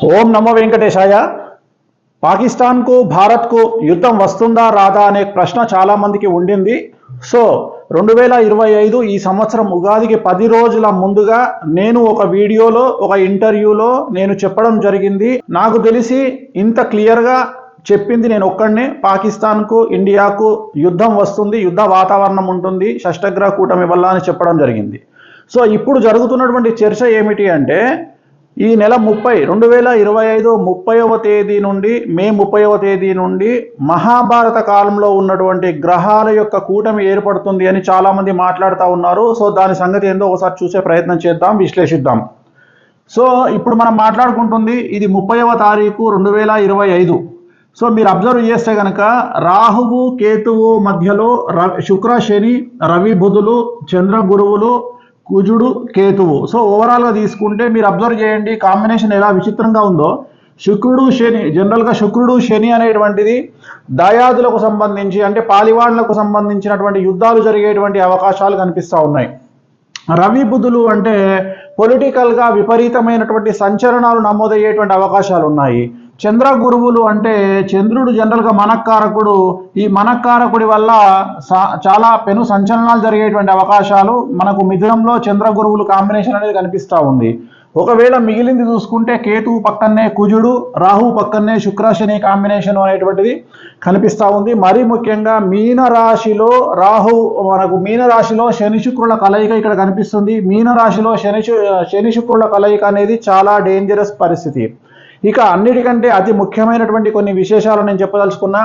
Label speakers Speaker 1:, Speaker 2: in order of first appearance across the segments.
Speaker 1: ఓం నమో వెంకటేశాయ. పాకిస్తాన్కు భారత్కు యుద్ధం వస్తుందా రాదా అనే ప్రశ్న చాలామందికి ఉండింది. సో 2025 ఈ సంవత్సరం ఉగాదికి 10 రోజుల ముందుగా నేను ఒక వీడియోలో ఒక ఇంటర్వ్యూలో నేను చెప్పడం జరిగింది. నాకు తెలిసి ఇంత క్లియర్గా చెప్పింది నేను ఒక్కడనే. పాకిస్తాన్కు ఇండియాకు యుద్ధం వస్తుంది, యుద్ధ వాతావరణం ఉంటుంది, షష్టగ్రహ కూటమి వల్ల అని చెప్పడం జరిగింది. సో ఇప్పుడు జరుగుతున్నటువంటి చర్చ ఏమిటి అంటే, ఈ నెల 2025 30వ తేదీ నుండి మే 30వ తేదీ నుండి మహాభారత కాలంలో ఉన్నటువంటి గ్రహాల యొక్క కూటమి ఏర్పడుతుంది అని చాలామంది మాట్లాడుతూ ఉన్నారు. సో దాని సంగతి ఏందో ఒకసారి చూసే ప్రయత్నం చేద్దాం, విశ్లేషిద్దాం. సో ఇప్పుడు మనం మాట్లాడుకుంటుంది ఇది 30వ తారీఖు 2025. సో మీరు అబ్జర్వ్ చేస్తే కనుక రాహువు కేతువు మధ్యలో శుక్ర శని రవి బుధులు చంద్ర గురువులు కుజుడు కేతువు. సో ఓవరాల్గా తీసుకుంటే మీరు అబ్జర్వ్ చేయండి కాంబినేషన్ ఎలా విచిత్రంగా ఉందో. శుక్రుడు శని, జనరల్గా శుక్రుడు శని అనేటువంటిది దాయాదులకు సంబంధించి అంటే పాలివాళ్లకు సంబంధించినటువంటి యుద్ధాలు జరిగేటువంటి అవకాశాలు కనిపిస్తూ ఉన్నాయి. రవి బుధులు అంటే పొలిటికల్గా విపరీతమైనటువంటి సంచలనాలు నమోదయ్యేటువంటి అవకాశాలు ఉన్నాయి. చంద్ర గురువులు అంటే చంద్రుడు జనరల్గా మనక్కారకుడు. ఈ మనక్కారకుడి వల్ల చాలా పెను సంచలనాలు జరిగేటువంటి అవకాశాలు మనకు మిథునంలో చంద్ర గురువులు కాంబినేషన్ అనేది కనిపిస్తూ ఉంది. ఒకవేళ మిగిలింది చూసుకుంటే కేతువు పక్కనే కుజుడు, రాహువు పక్కనే శుక్రశని కాంబినేషన్ అనేటువంటిది కనిపిస్తూ ఉంది. మరీ ముఖ్యంగా మీనరాశిలో మీనరాశిలో శని శుక్రుల కలయిక ఇక్కడ కనిపిస్తుంది. మీనరాశిలో శని శుక్రుల కలయిక అనేది చాలా డేంజరస్ పరిస్థితి. ఇక అన్నిటికంటే అతి ముఖ్యమైనటువంటి కొన్ని విశేషాలు నేను చెప్పదలుచుకున్నా.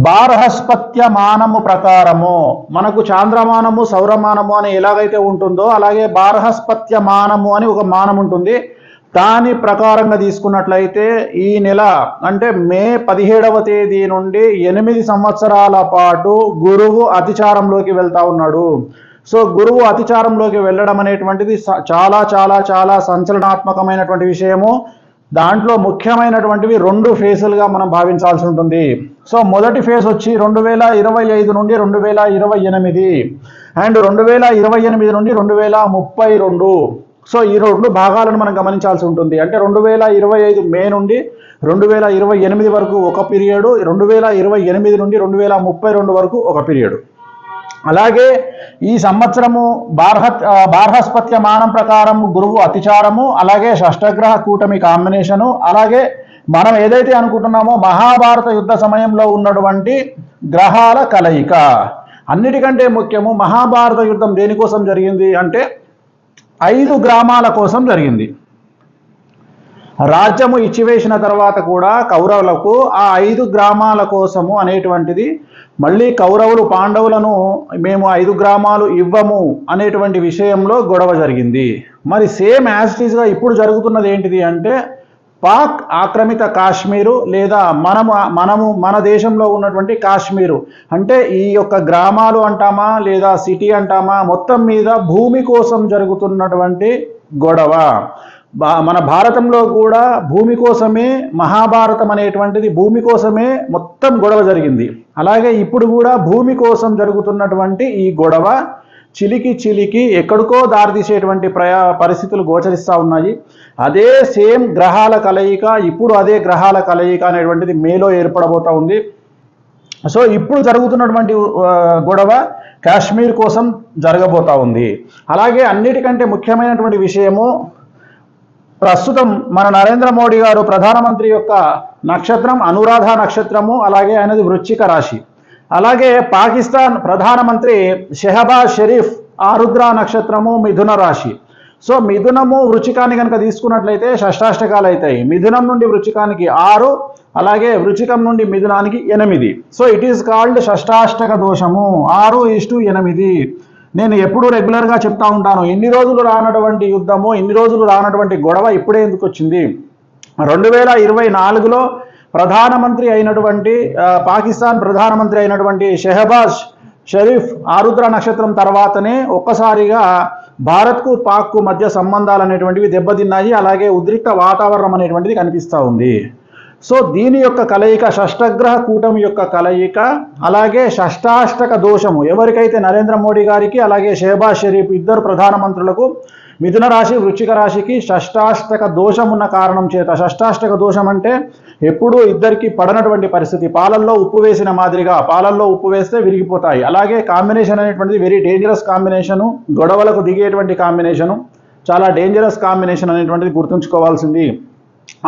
Speaker 1: బార్హస్పత్య మానము ప్రకారము మనకు చాంద్రమానము సౌరమానము అని ఎలాగైతే ఉంటుందో అలాగే బార్హస్పత్య మానము అని ఒక మానం ఉంటుంది. దాని ప్రకారంగా తీసుకున్నట్లయితే ఈ నెల అంటే మే 17వ తేదీ నుండి 8 సంవత్సరాల పాటు గురువు అతిచారంలోకి వెళ్తా ఉన్నాడు. సో గురువు అతిచారంలోకి వెళ్ళడం అనేటువంటిది చాలా చాలా చాలా సంచలనాత్మకమైనటువంటి విషయము. దాంట్లో ముఖ్యమైనటువంటివి 2 ఫేజులుగా మనం భావించాల్సి ఉంటుంది. సో మొదటి ఫేజ్ వచ్చి 2025 నుండి 2028 అండ్ 2028 నుండి 2032. సో ఈ 2 భాగాలను మనం గమనించాల్సి ఉంటుంది. అంటే 2025 మే నుండి 2028 వరకు ఒక పీరియడ్, 2028 నుండి 2032 వరకు ఒక పీరియడ్. అలాగే ఈ సంవత్సరము బార్హస్పత్య మానం ప్రకారం గురువు అతిచారము, అలాగే షష్టగ్రహ కూటమి కాంబినేషను, అలాగే మనం ఏదైతే అనుకుంటున్నామో మహాభారత యుద్ధ సమయంలో ఉన్నటువంటి గ్రహాల కలయిక. అన్నిటికంటే ముఖ్యము మహాభారత యుద్ధం దేనికోసం జరిగింది అంటే 5 గ్రామాల కోసం జరిగింది. రాజ్యము ఇచ్చివేసిన తర్వాత కూడా కౌరవులకు ఆ 5 గ్రామాల కోసము అనేటువంటిది మళ్ళీ కౌరవులు పాండవులను మేము 5 గ్రామాలు ఇవ్వము అనేటువంటి విషయంలో గొడవ జరిగింది. మరి సేమ్ యాజ్ ఇట్ ఈస్గా ఇప్పుడు జరుగుతున్నది ఏంటిది అంటే పాక్ ఆక్రమిత కాశ్మీరు లేదా మన దేశంలో ఉన్నటువంటి కాశ్మీరు అంటే ఈ యొక్క గ్రామాలు అంటామా లేదా సిటీ అంటామా మొత్తం మీద భూమి కోసం జరుగుతున్నటువంటి గొడవ. మన భారతంలో కూడా భూమి కోసమే మహాభారతం అనేటువంటిది భూమి కోసమే మొత్తం గొడవ జరిగింది. అలాగే ఇప్పుడు కూడా భూమి కోసం జరుగుతున్నటువంటి ఈ గొడవ చిలికి ఎక్కడికో దారితీసేటువంటి పరిస్థితులు గోచరిస్తూ ఉన్నాయి. అదే సేమ్ గ్రహాల కలయిక ఇప్పుడు అదే గ్రహాల కలయిక అనేటువంటిది మేలో ఏర్పడబోతూ ఉంది. సో ఇప్పుడు జరుగుతున్నటువంటి గొడవ కాశ్మీర్ కోసం జరగబోతూ ఉంది. అలాగే అన్నిటికంటే ముఖ్యమైనటువంటి విషయము ప్రస్తుతం మన నరేంద్ర మోడీ గారు ప్రధానమంత్రి యొక్క నక్షత్రం అనురాధ నక్షత్రము, అలాగే ఆయనది వృశ్చిక రాశి. అలాగే పాకిస్తాన్ ప్రధానమంత్రి షెహబాజ్ షరీఫ్ ఆరుద్ర నక్షత్రము మిథున రాశి. సో మిథునము వృచ్చికాన్ని కనుక తీసుకున్నట్లయితే షష్టాష్టకాలు అవుతాయి. మిథునం నుండి వృచ్చికానికి 6, అలాగే వృచ్చికం నుండి మిథునానికి 8. సో ఇట్ ఈస్ కాల్డ్ షష్టాష్టక దోషము 6:8. నేను ఎప్పుడు రెగ్యులర్గా చెప్తా ఉంటాను, ఇన్ని రోజులు రానటువంటి యుద్ధము, ఇన్ని రోజులు రానటువంటి గొడవ ఇప్పుడే ఎందుకు వచ్చింది. 2024లో ప్రధానమంత్రి అయినటువంటి పాకిస్తాన్ ప్రధానమంత్రి అయినటువంటి షెహబాజ్ షరీఫ్ ఆరుద్ర నక్షత్రం తర్వాతనే ఒక్కసారిగా భారత్కు పాక్కు మధ్య సంబంధాలు అనేటువంటివి దెబ్బతిన్నాయి. అలాగే ఉద్రిక్త వాతావరణం అనేటువంటిది కనిపిస్తూ ఉంది. సో దీని యొక్క కలయిక షష్టగ్రహ కూటమి యొక్క కలయిక, అలాగే షష్టాష్టక దోషము ఎవరికైతే నరేంద్ర మోడీ గారికి అలాగే షెహబాజ్ షరీఫ్ ఇద్దరు ప్రధానమంత్రులకు మిథున రాశి వృశ్చిక రాశికి షష్టాష్టక దోషం ఉన్న కారణం చేత, షష్టాష్టక దోషం అంటే ఎప్పుడూ ఇద్దరికి పడనటువంటి పరిస్థితి, పాలల్లో ఉప్పు వేసిన మాదిరిగా, పాలల్లో ఉప్పు వేస్తే విరిగిపోతాయి. అలాగే కాంబినేషన్ అనేటువంటిది వెరీ డేంజరస్ కాంబినేషను, గొడవలకు దిగేటువంటి కాంబినేషను, చాలా డేంజరస్ కాంబినేషన్ అనేటువంటిది గుర్తుంచుకోవాల్సింది.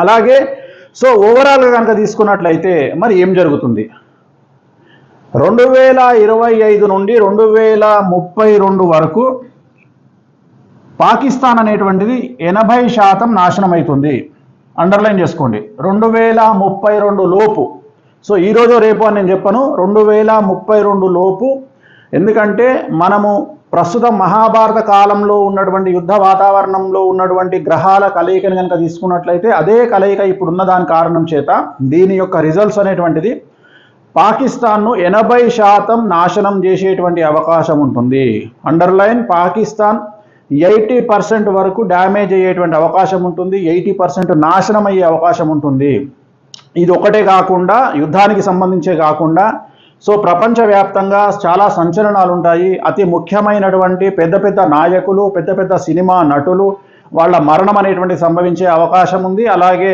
Speaker 1: అలాగే సో ఓవరాల్గా కనుక తీసుకున్నట్లయితే మరి ఏం జరుగుతుంది, 2025 నుండి 2032 వరకు పాకిస్తాన్ అనేటువంటిది 80% నాశనం అవుతుంది. అండర్లైన్ చేసుకోండి, 2032 లోపు. సో ఈరోజు రేపు అని నేను చెప్పను, 2032 లోపు. ఎందుకంటే మనము ప్రస్తుతం మహాభారత కాలంలో ఉన్నటువంటి యుద్ధ వాతావరణంలో ఉన్నటువంటి గ్రహాల కలయికని కనుక తీసుకున్నట్లయితే అదే కలయిక ఇప్పుడు ఉన్న దాని కారణం చేత దీని యొక్క రిజల్ట్స్ అనేటువంటిది పాకిస్తాన్ను 80% నాశనం చేసేటువంటి అవకాశం ఉంటుంది. అండర్లైన్, పాకిస్తాన్ 80% వరకు డ్యామేజ్ అయ్యేటువంటి అవకాశం ఉంటుంది, 80% నాశనం అయ్యే అవకాశం ఉంటుంది. ఇది ఒకటే కాకుండా, యుద్ధానికి సంబంధించే కాకుండా సో ప్రపంచవ్యాప్తంగా చాలా సంచలనాలు ఉంటాయి. అతి ముఖ్యమైనటువంటి పెద్ద పెద్ద నాయకులు, పెద్ద పెద్ద సినిమా నటులు వాళ్ళ మరణం అనేటువంటి సంభవించే అవకాశం ఉంది. అలాగే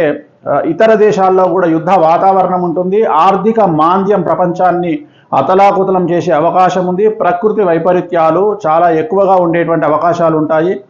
Speaker 1: ఇతర దేశాల్లో కూడా యుద్ధ వాతావరణం ఉంటుంది. ఆర్థిక మాంద్యం ప్రపంచాన్ని అతలాకుతలం చేసే అవకాశం ఉంది. ప్రకృతి వైపరీత్యాలు చాలా ఎక్కువగా ఉండేటువంటి అవకాశాలు ఉంటాయి.